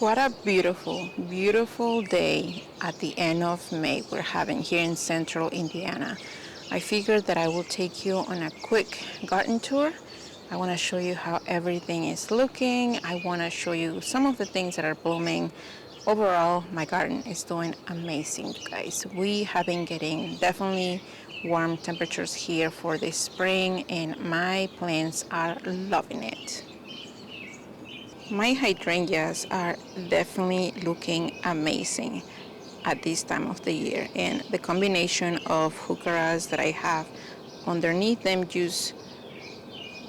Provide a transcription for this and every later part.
What a beautiful, beautiful day at the end of May we're having here in central Indiana. I figured that I will take you on a quick garden tour. I want to show you how everything is looking. I want to show you some of the things that are blooming. Overall, my garden is doing amazing, you guys. We have been getting definitely warm temperatures here for this spring, and my plants are loving it. My hydrangeas are definitely looking amazing at this time of the year, and the combination of heucheras that I have underneath them just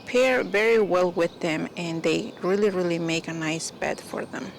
pair very well with them, and they really make a nice bed for them.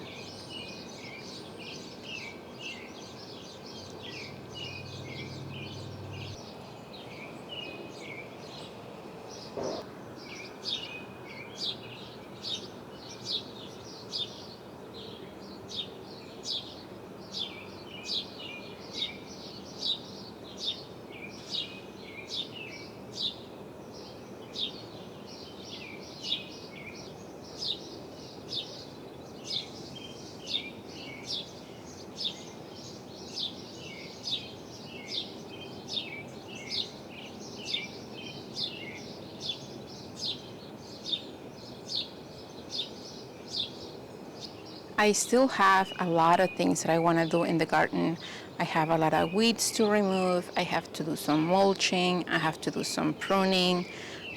I still have a lot of things that I want to do in the garden. I have a lot of weeds to remove. I have to do some mulching. I have to do some pruning.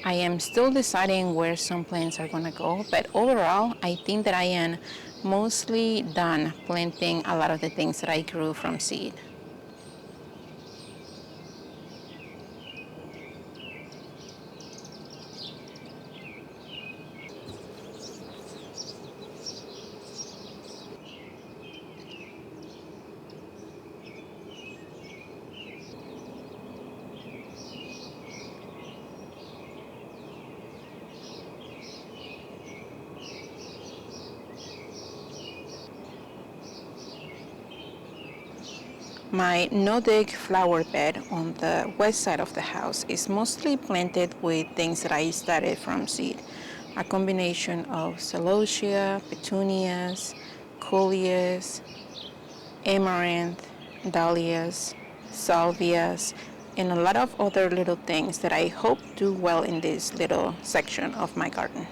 I am still deciding where some plants are going to go, but overall, I think that I am mostly done planting a lot of the things that I grew from seed. My Nordic flower bed on the west side of the house is mostly planted with things that I started from seed. A combination of celosia, petunias, coleus, amaranth, dahlias, salvias, and a lot of other little things that I hope do well in this little section of my garden.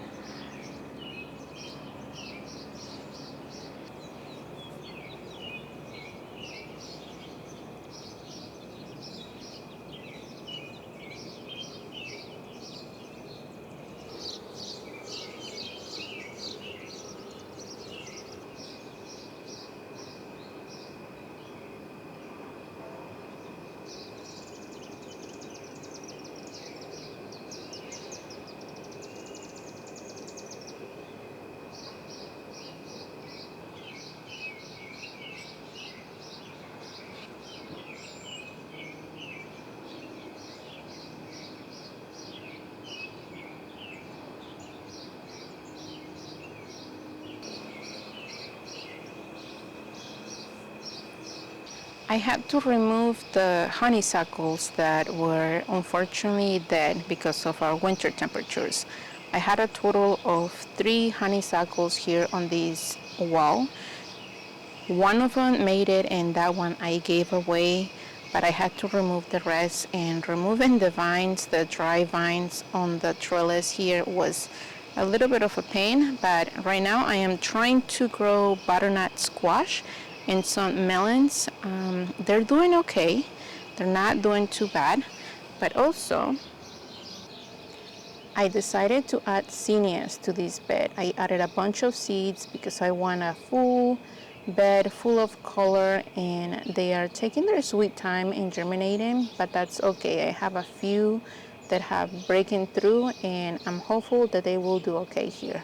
I had to remove the honeysuckles that were unfortunately dead because of our winter temperatures. I had a total of 3 honeysuckles here on this wall. One of them made it, and that one I gave away, but I had to remove the rest, and removing the vines, the dry vines on the trellis here was a little bit of a pain, but right now I am trying to grow butternut squash and some melons. They're doing okay. They're not doing too bad, but also I decided to add zinnias to this bed. I added a bunch of seeds because I want a full bed full of color, and they are taking their sweet time in germinating, but that's okay. I have a few that have breaking through, and I'm hopeful that they will do okay here.